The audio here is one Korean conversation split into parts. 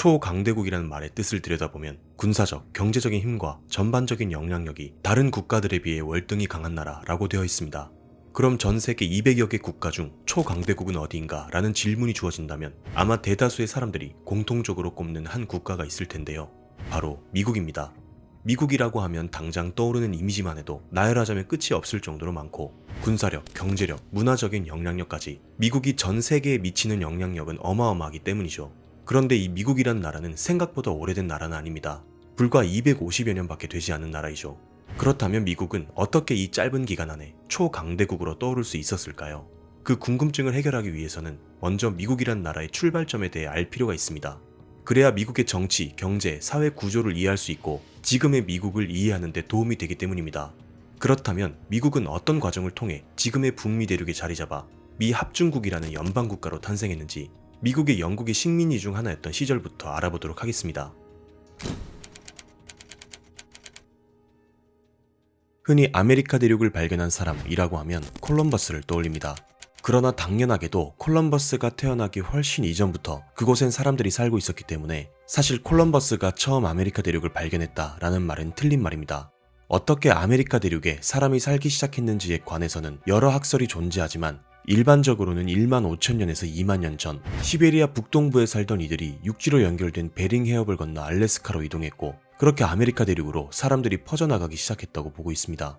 초강대국이라는 말의 뜻을 들여다보면 군사적, 경제적인 힘과 전반적인 영향력이 다른 국가들에 비해 월등히 강한 나라라고 되어 있습니다. 그럼 전 세계 200여 개 국가 중 초강대국은 어디인가 라는 질문이 주어진다면 아마 대다수의 사람들이 공통적으로 꼽는 한 국가가 있을 텐데요. 바로 미국입니다. 미국이라고 하면 당장 떠오르는 이미지만 해도 나열하자면 끝이 없을 정도로 많고 군사력, 경제력, 문화적인 영향력까지 미국이 전 세계에 미치는 영향력은 어마어마하기 때문이죠. 그런데 이 미국이란 나라는 생각보다 오래된 나라는 아닙니다. 불과 250여 년밖에 되지 않은 나라이죠. 그렇다면 미국은 어떻게 이 짧은 기간 안에 초강대국으로 떠오를 수 있었을까요? 그 궁금증을 해결하기 위해서는 먼저 미국이란 나라의 출발점에 대해 알 필요가 있습니다. 그래야 미국의 정치, 경제, 사회 구조를 이해할 수 있고 지금의 미국을 이해하는 데 도움이 되기 때문입니다. 그렇다면 미국은 어떤 과정을 통해 지금의 북미 대륙에 자리 잡아 미 합중국이라는 연방국가로 탄생했는지 미국의 영국의 식민지 중 하나였던 시절부터 알아보도록 하겠습니다. 흔히 아메리카 대륙을 발견한 사람이라고 하면 콜럼버스를 떠올립니다. 그러나 당연하게도 콜럼버스가 태어나기 훨씬 이전부터 그곳엔 사람들이 살고 있었기 때문에 사실 콜럼버스가 처음 아메리카 대륙을 발견했다라는 말은 틀린 말입니다. 어떻게 아메리카 대륙에 사람이 살기 시작했는지에 관해서는 여러 학설이 존재하지만 일반적으로는 1만 5천 년에서 2만 년 전 시베리아 북동부에 살던 이들이 육지로 연결된 베링 해협을 건너 알래스카로 이동했고 그렇게 아메리카 대륙으로 사람들이 퍼져나가기 시작했다고 보고 있습니다.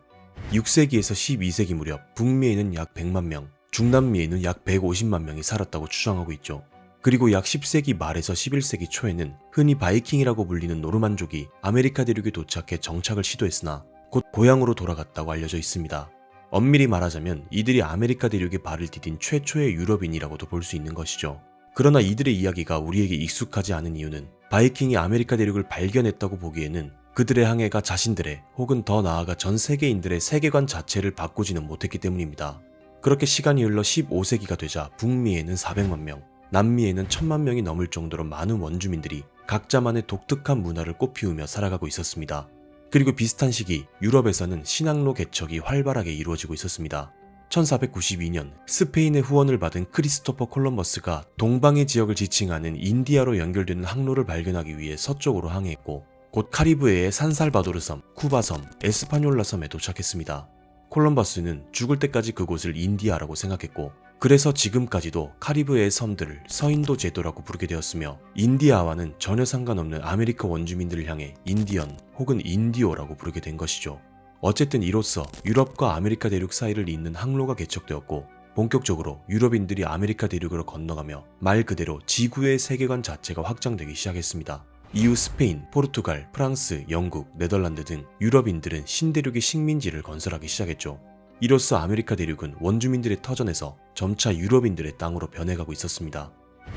6세기에서 12세기 무렵 북미에는 약 100만 명, 중남미에는 약 150만 명이 살았다고 추정하고 있죠. 그리고 약 10세기 말에서 11세기 초에는 흔히 바이킹이라고 불리는 노르만족이 아메리카 대륙에 도착해 정착을 시도했으나 곧 고향으로 돌아갔다고 알려져 있습니다. 엄밀히 말하자면 이들이 아메리카 대륙에 발을 디딘 최초의 유럽인이라고도 볼 수 있는 것이죠. 그러나 이들의 이야기가 우리에게 익숙하지 않은 이유는 바이킹이 아메리카 대륙을 발견했다고 보기에는 그들의 항해가 자신들의 혹은 더 나아가 전 세계인들의 세계관 자체를 바꾸지는 못했기 때문입니다. 그렇게 시간이 흘러 15세기가 되자 북미에는 400만 명, 남미에는 1000만 명이 넘을 정도로 많은 원주민들이 각자만의 독특한 문화를 꽃피우며 살아가고 있었습니다. 그리고 비슷한 시기 유럽에서는 신항로 개척이 활발하게 이루어지고 있었습니다. 1492년 스페인의 후원을 받은 크리스토퍼 콜럼버스가 동방의 지역을 지칭하는 인디아로 연결되는 항로를 발견하기 위해 서쪽으로 항해했고 곧 카리브해의 산살바도르 섬, 쿠바 섬, 에스파뇰라 섬에 도착했습니다. 콜럼버스는 죽을 때까지 그곳을 인디아라고 생각했고 그래서 지금까지도 카리브해의 섬들을 서인도 제도라고 부르게 되었으며 인디아와는 전혀 상관없는 아메리카 원주민들을 향해 인디언 혹은 인디오라고 부르게 된 것이죠. 어쨌든 이로써 유럽과 아메리카 대륙 사이를 잇는 항로가 개척되었고 본격적으로 유럽인들이 아메리카 대륙으로 건너가며 말 그대로 지구의 세계관 자체가 확장되기 시작했습니다. 이후 스페인, 포르투갈, 프랑스, 영국, 네덜란드 등 유럽인들은 신대륙의 식민지를 건설하기 시작했죠. 이로써 아메리카 대륙은 원주민들의 터전에서 점차 유럽인들의 땅으로 변해가고 있었습니다.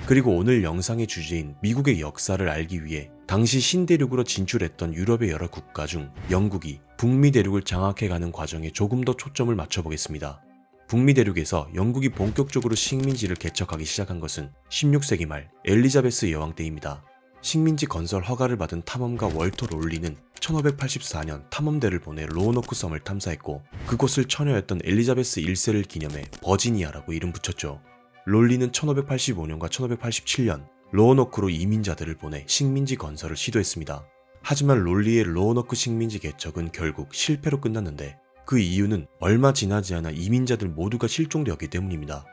그리고 오늘 영상의 주제인 미국의 역사를 알기 위해 당시 신대륙으로 진출했던 유럽의 여러 국가 중 영국이 북미 대륙을 장악해가는 과정에 조금 더 초점을 맞춰보겠습니다. 북미 대륙에서 영국이 본격적으로 식민지를 개척하기 시작한 것은 16세기 말 엘리자베스 여왕 때입니다. 식민지 건설 허가를 받은 탐험가 월터 롤리는 1584년 탐험대를 보내 로어노크 섬을 탐사했고 그곳을 처녀였던 엘리자베스 1세를 기념해 버지니아라고 이름 붙였죠. 롤리는 1585년과 1587년 로어노크로 이민자들을 보내 식민지 건설을 시도했습니다. 하지만 롤리의 로어노크 식민지 개척은 결국 실패로 끝났는데 그 이유는 얼마 지나지 않아 이민자들 모두가 실종되었기 때문입니다.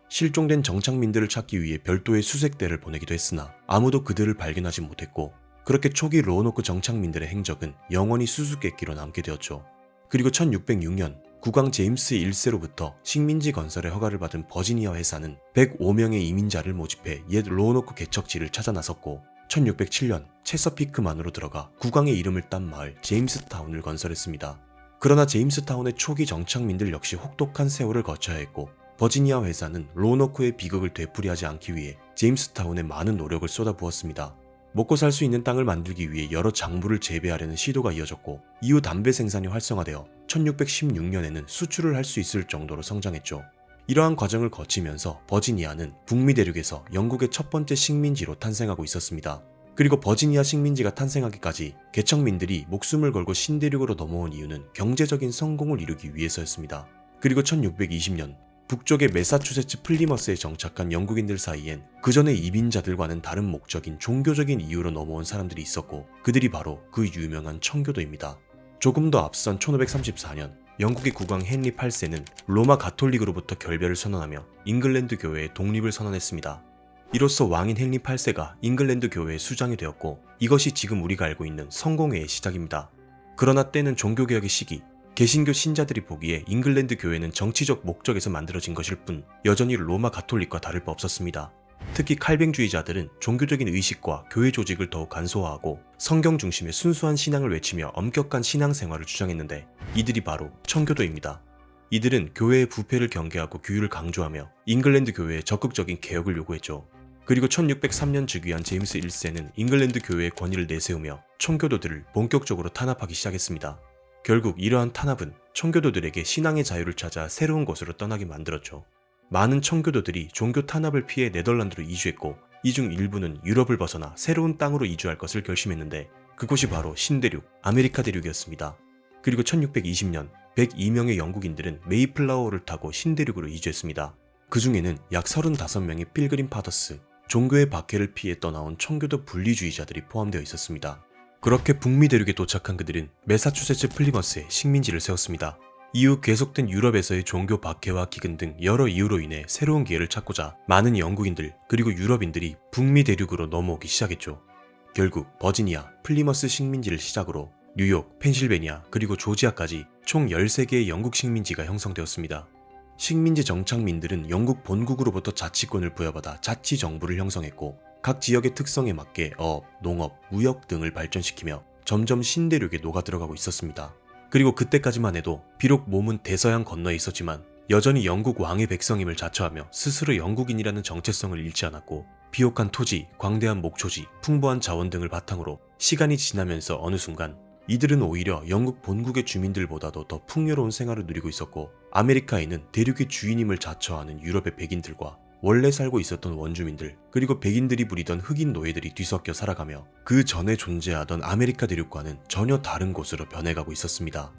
실종된 정착민들을 찾기 위해 별도의 수색대를 보내기도 했으나 아무도 그들을 발견하지 못했고 그렇게 초기 로어노크 정착민들의 행적은 영원히 수수께끼로 남게 되었죠. 그리고 1606년 국왕 제임스 1세로부터 식민지 건설의 허가를 받은 버지니아 회사는 105명의 이민자를 모집해 옛 로어노크 개척지를 찾아 나섰고 1607년 체서피크만으로 들어가 국왕의 이름을 딴 마을 제임스타운을 건설했습니다. 그러나 제임스타운의 초기 정착민들 역시 혹독한 세월을 거쳐야 했고 버지니아 회사는 로어노크의 비극을 되풀이하지 않기 위해 제임스타운에 많은 노력을 쏟아부었습니다. 먹고 살 수 있는 땅을 만들기 위해 여러 작물을 재배하려는 시도가 이어졌고 이후 담배 생산이 활성화되어 1616년에는 수출을 할 수 있을 정도로 성장했죠. 이러한 과정을 거치면서 버지니아는 북미 대륙에서 영국의 첫 번째 식민지로 탄생하고 있었습니다. 그리고 버지니아 식민지가 탄생하기까지 개척민들이 목숨을 걸고 신대륙으로 넘어온 이유는 경제적인 성공을 이루기 위해서였습니다. 그리고 1620년 북쪽의 매사추세츠 플리머스에 정착한 영국인들 사이엔 그 전의 이민자들과는 다른 목적인 종교적인 이유로 넘어온 사람들이 있었고 그들이 바로 그 유명한 청교도입니다. 조금 더 앞선 1534년 영국의 국왕 헨리 8세는 로마 가톨릭으로부터 결별을 선언하며 잉글랜드 교회의 독립을 선언했습니다. 이로써 왕인 헨리 8세가 잉글랜드 교회의 수장이 되었고 이것이 지금 우리가 알고 있는 성공회의 시작입니다. 그러나 때는 종교개혁의 시기, 개신교 신자들이 보기에 잉글랜드 교회는 정치적 목적에서 만들어진 것일 뿐 여전히 로마 가톨릭과 다를 바 없었습니다. 특히 칼뱅주의자들은 종교적인 의식과 교회 조직을 더욱 간소화하고 성경 중심의 순수한 신앙을 외치며 엄격한 신앙생활을 주장했는데 이들이 바로 청교도입니다. 이들은 교회의 부패를 경계하고 규율을 강조하며 잉글랜드 교회에 적극적인 개혁을 요구했죠. 그리고 1603년 즉위한 제임스 1세는 잉글랜드 교회의 권위를 내세우며 청교도들을 본격적으로 탄압하기 시작했습니다. 결국 이러한 탄압은 청교도들에게 신앙의 자유를 찾아 새로운 곳으로 떠나게 만들었죠. 많은 청교도들이 종교 탄압을 피해 네덜란드로 이주했고 이 중 일부는 유럽을 벗어나 새로운 땅으로 이주할 것을 결심했는데 그곳이 바로 신대륙, 아메리카 대륙이었습니다. 그리고 1620년 102명의 영국인들은 메이플라워를 타고 신대륙으로 이주했습니다. 그 중에는 약 35명의 필그림 파더스, 종교의 박해를 피해 떠나온 청교도 분리주의자들이 포함되어 있었습니다. 그렇게 북미 대륙에 도착한 그들은 매사추세츠 플리머스에 식민지를 세웠습니다. 이후 계속된 유럽에서의 종교 박해와 기근 등 여러 이유로 인해 새로운 기회를 찾고자 많은 영국인들 그리고 유럽인들이 북미 대륙으로 넘어오기 시작했죠. 결국 버지니아, 플리머스 식민지를 시작으로 뉴욕, 펜실베니아 그리고 조지아까지 총 13개의 영국 식민지가 형성되었습니다. 식민지 정착민들은 영국 본국으로부터 자치권을 부여받아 자치정부를 형성했고 각 지역의 특성에 맞게 어업, 농업, 무역 등을 발전시키며 점점 신대륙에 녹아들어가고 있었습니다. 그리고 그때까지만 해도 비록 몸은 대서양 건너에 있었지만 여전히 영국 왕의 백성임을 자처하며 스스로 영국인이라는 정체성을 잃지 않았고 비옥한 토지, 광대한 목초지, 풍부한 자원 등을 바탕으로 시간이 지나면서 어느 순간 이들은 오히려 영국 본국의 주민들보다도 더 풍요로운 생활을 누리고 있었고 아메리카에는 대륙의 주인임을 자처하는 유럽의 백인들과 원래 살고 있었던 원주민들 그리고 백인들이 부리던 흑인 노예들이 뒤섞여 살아가며 그 전에 존재하던 아메리카 대륙과는 전혀 다른 곳으로 변해가고 있었습니다.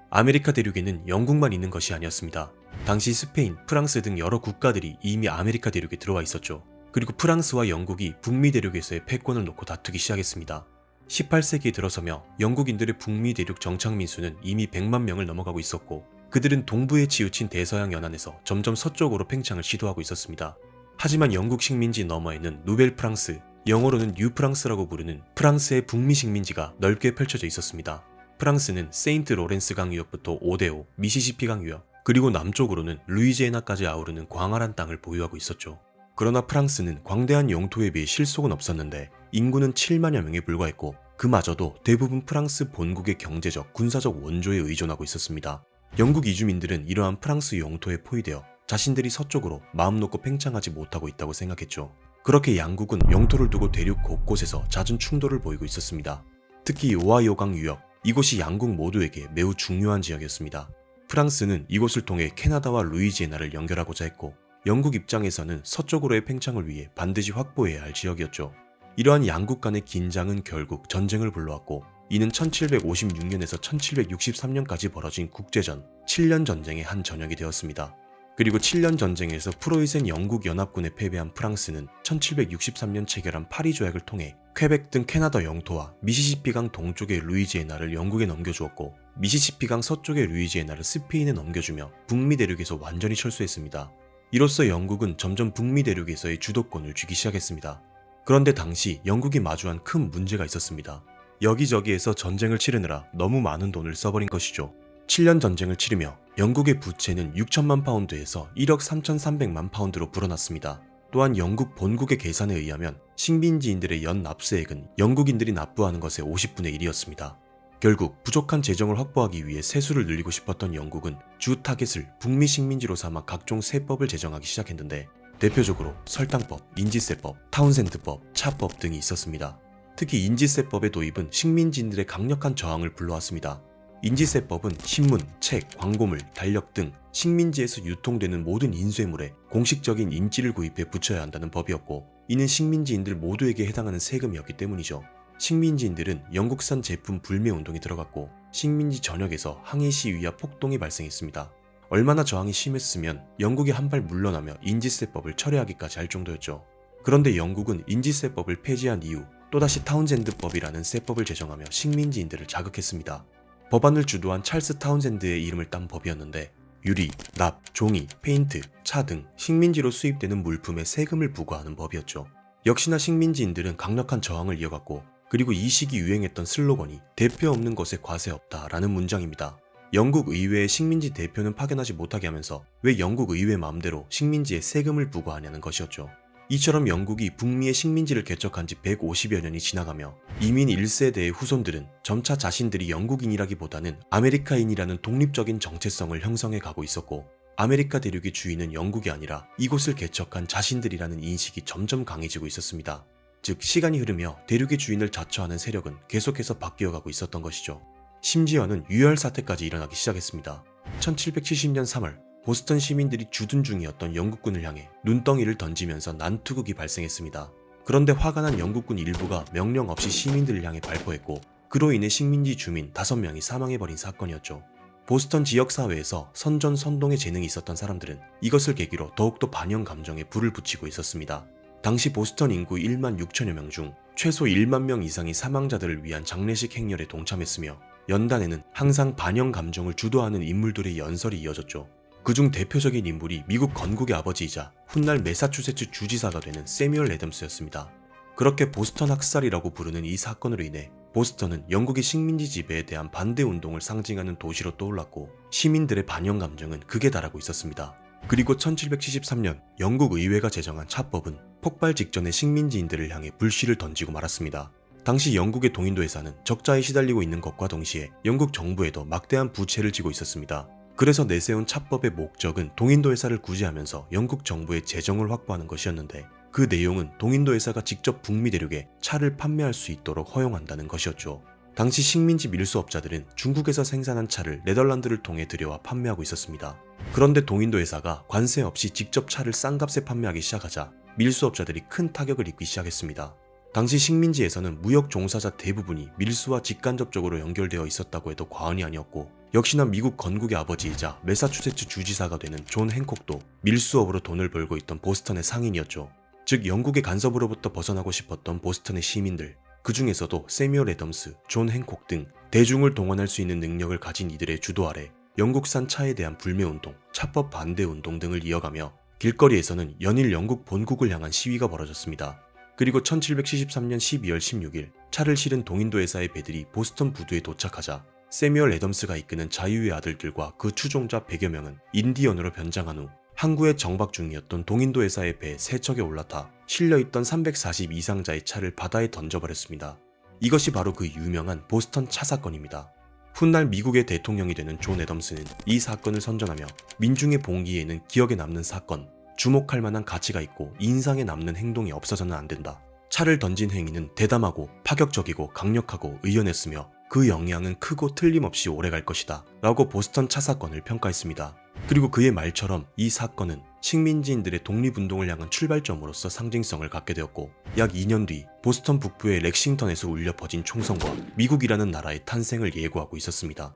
아메리카 대륙에는 영국만 있는 것이 아니었습니다. 당시 스페인, 프랑스 등 여러 국가들이 이미 아메리카 대륙에 들어와 있었죠. 그리고 프랑스와 영국이 북미 대륙에서의 패권을 놓고 다투기 시작했습니다. 18세기에 들어서며 영국인들의 북미 대륙 정착민 수는 이미 100만 명을 넘어가고 있었고 그들은 동부에 치우친 대서양 연안에서 점점 서쪽으로 팽창을 시도하고 있었습니다. 하지만 영국 식민지 너머에는 누벨 프랑스, 영어로는 뉴 프랑스라고 부르는 프랑스의 북미 식민지가 넓게 펼쳐져 있었습니다. 프랑스는 세인트 로렌스 강 유역부터 오데오, 미시시피 강 유역, 그리고 남쪽으로는 루이지애나까지 아우르는 광활한 땅을 보유하고 있었죠. 그러나 프랑스는 광대한 영토에 비해 실속은 없었는데 인구는 7만여 명에 불과했고 그마저도 대부분 프랑스 본국의 경제적, 군사적 원조에 의존하고 있었습니다. 영국 이주민들은 이러한 프랑스 영토에 포위되어 자신들이 서쪽으로 마음 놓고 팽창하지 못하고 있다고 생각했죠. 그렇게 양국은 영토를 두고 대륙 곳곳에서 잦은 충돌을 보이고 있었습니다. 특히 오하이오강 유역, 이곳이 양국 모두에게 매우 중요한 지역이었습니다. 프랑스는 이곳을 통해 캐나다와 루이지애나를 연결하고자 했고 영국 입장에서는 서쪽으로의 팽창을 위해 반드시 확보해야 할 지역이었죠. 이러한 양국 간의 긴장은 결국 전쟁을 불러왔고 이는 1756년에서 1763년까지 벌어진 국제전 7년 전쟁의 한 전역이 되었습니다. 그리고 7년 전쟁에서 프로이센 영국 연합군에 패배한 프랑스는 1763년 체결한 파리 조약을 통해 퀘벡 등 캐나다 영토와 미시시피강 동쪽의 루이지애나를 영국에 넘겨주었고 미시시피강 서쪽의 루이지애나를 스페인에 넘겨주며 북미 대륙에서 완전히 철수했습니다. 이로써 영국은 점점 북미 대륙에서의 주도권을 쥐기 시작했습니다. 그런데 당시 영국이 마주한 큰 문제가 있었습니다. 여기저기에서 전쟁을 치르느라 너무 많은 돈을 써버린 것이죠. 7년 전쟁을 치르며 영국의 부채는 6천만 파운드에서 1억 3,300만 파운드로 불어났습니다. 또한 영국 본국의 계산에 의하면 식민지인들의 연 납세액은 영국인들이 납부하는 것의 50분의 1이었습니다. 결국 부족한 재정을 확보하기 위해 세수를 늘리고 싶었던 영국은 주 타겟을 북미 식민지로 삼아 각종 세법을 제정하기 시작했는데 대표적으로 설탕법, 인지세법, 타운센드법, 차법 등이 있었습니다. 특히 인지세법의 도입은 식민지인들의 강력한 저항을 불러왔습니다. 인지세법은 신문, 책, 광고물, 달력 등 식민지에서 유통되는 모든 인쇄물에 공식적인 인지를 구입해 붙여야 한다는 법이었고 이는 식민지인들 모두에게 해당하는 세금이었기 때문이죠. 식민지인들은 영국산 제품 불매 운동에 들어갔고 식민지 전역에서 항의 시위와 폭동이 발생했습니다. 얼마나 저항이 심했으면 영국이 한 발 물러나며 인지세법을 철회하기까지 할 정도였죠. 그런데 영국은 인지세법을 폐지한 이후 또다시 타운젠드법이라는 세법을 제정하며 식민지인들을 자극했습니다. 법안을 주도한 찰스 타운젠드의 이름을 딴 법이었는데 유리, 납, 종이, 페인트, 차 등 식민지로 수입되는 물품에 세금을 부과하는 법이었죠. 역시나 식민지인들은 강력한 저항을 이어갔고 그리고 이 시기 유행했던 슬로건이 대표 없는 것에 과세 없다라는 문장입니다. 영국 의회의 식민지 대표는 파견하지 못하게 하면서 왜 영국 의회 마음대로 식민지에 세금을 부과하냐는 것이었죠. 이처럼 영국이 북미의 식민지를 개척한 지 150여 년이 지나가며 이민 1세대의 후손들은 점차 자신들이 영국인이라기보다는 아메리카인이라는 독립적인 정체성을 형성해 가고 있었고 아메리카 대륙의 주인은 영국이 아니라 이곳을 개척한 자신들이라는 인식이 점점 강해지고 있었습니다. 즉 시간이 흐르며 대륙의 주인을 자처하는 세력은 계속해서 바뀌어가고 있었던 것이죠. 심지어는 유혈 사태까지 일어나기 시작했습니다. 1770년 3월 보스턴 시민들이 주둔 중이었던 영국군을 향해 눈덩이를 던지면서 난투극이 발생했습니다. 그런데 화가 난 영국군 일부가 명령 없이 시민들을 향해 발포했고 그로 인해 식민지 주민 5명이 사망해버린 사건이었죠. 보스턴 지역사회에서 선전선동의 재능이 있었던 사람들은 이것을 계기로 더욱더 반영 감정에 불을 붙이고 있었습니다. 당시 보스턴 인구 1만 6천여 명 중 최소 1만 명 이상이 사망자들을 위한 장례식 행렬에 동참했으며 연단에는 항상 반영 감정을 주도하는 인물들의 연설이 이어졌죠. 그중 대표적인 인물이 미국 건국의 아버지이자 훗날 매사추세츠 주지사가 되는 세뮤얼 애덤스였습니다. 그렇게 보스턴 학살이라고 부르는 이 사건으로 인해 보스턴은 영국의 식민지 지배에 대한 반대 운동을 상징하는 도시로 떠올랐고 시민들의 반영 감정은 극에 달하고 있었습니다. 그리고 1773년 영국 의회가 제정한 차법은 폭발 직전에 식민지인들을 향해 불씨를 던지고 말았습니다. 당시 영국의 동인도회사는 적자에 시달리고 있는 것과 동시에 영국 정부에도 막대한 부채를 지고 있었습니다. 그래서 내세운 차법의 목적은 동인도회사를 구제하면서 영국 정부의 재정을 확보하는 것이었는데 그 내용은 동인도회사가 직접 북미 대륙에 차를 판매할 수 있도록 허용한다는 것이었죠. 당시 식민지 밀수업자들은 중국에서 생산한 차를 네덜란드를 통해 들여와 판매하고 있었습니다. 그런데 동인도회사가 관세 없이 직접 차를 싼 값에 판매하기 시작하자 밀수업자들이 큰 타격을 입기 시작했습니다. 당시 식민지에서는 무역 종사자 대부분이 밀수와 직간접적으로 연결되어 있었다고 해도 과언이 아니었고 역시나 미국 건국의 아버지이자 매사추세츠 주지사가 되는 존 행콕도 밀수업으로 돈을 벌고 있던 보스턴의 상인이었죠. 즉 영국의 간섭으로부터 벗어나고 싶었던 보스턴의 시민들, 그 중에서도 세뮤얼 애덤스, 존 행콕 등 대중을 동원할 수 있는 능력을 가진 이들의 주도 아래 영국산 차에 대한 불매운동, 차법 반대운동 등을 이어가며 길거리에서는 연일 영국 본국을 향한 시위가 벌어졌습니다. 그리고 1773년 12월 16일 차를 실은 동인도회사의 배들이 보스턴 부두에 도착하자 세뮤얼 애덤스가 이끄는 자유의 아들들과 그 추종자 100여 명은 인디언으로 변장한 후 항구에 정박 중이었던 동인도회사의 배 3척에 올라타 실려있던 340 이상자의 차를 바다에 던져버렸습니다. 이것이 바로 그 유명한 보스턴 차 사건입니다. 훗날 미국의 대통령이 되는 존 애덤스는 이 사건을 선전하며 민중의 봉기에는 기억에 남는 사건, 주목할 만한 가치가 있고 인상에 남는 행동이 없어서는 안 된다. 차를 던진 행위는 대담하고 파격적이고 강력하고 의연했으며 그 영향은 크고 틀림없이 오래갈 것이다 라고 보스턴 차 사건을 평가했습니다. 그리고 그의 말처럼 이 사건은 식민지인들의 독립운동을 향한 출발점으로서 상징성을 갖게 되었고 약 2년 뒤 보스턴 북부의 렉싱턴에서 울려 퍼진 총성과 미국이라는 나라의 탄생을 예고하고 있었습니다.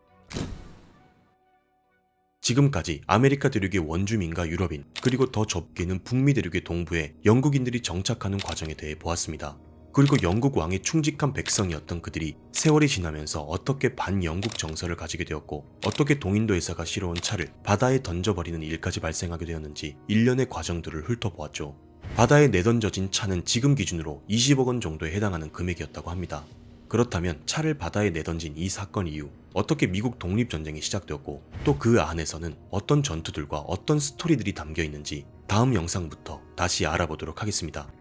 지금까지 아메리카 대륙의 원주민과 유럽인 그리고 더 좁게는 북미 대륙의 동부에 영국인들이 정착하는 과정에 대해 보았습니다. 그리고 영국 왕의 충직한 백성이었던 그들이 세월이 지나면서 어떻게 반영국 정서를 가지게 되었고 어떻게 동인도회사가 실어온 차를 바다에 던져버리는 일까지 발생하게 되었는지 일련의 과정들을 훑어보았죠. 바다에 내던져진 차는 지금 기준으로 20억 원 정도에 해당하는 금액이었다고 합니다. 그렇다면 차를 바다에 내던진 이 사건 이후 어떻게 미국 독립전쟁이 시작되었고 또 그 안에서는 어떤 전투들과 어떤 스토리들이 담겨 있는지 다음 영상부터 다시 알아보도록 하겠습니다.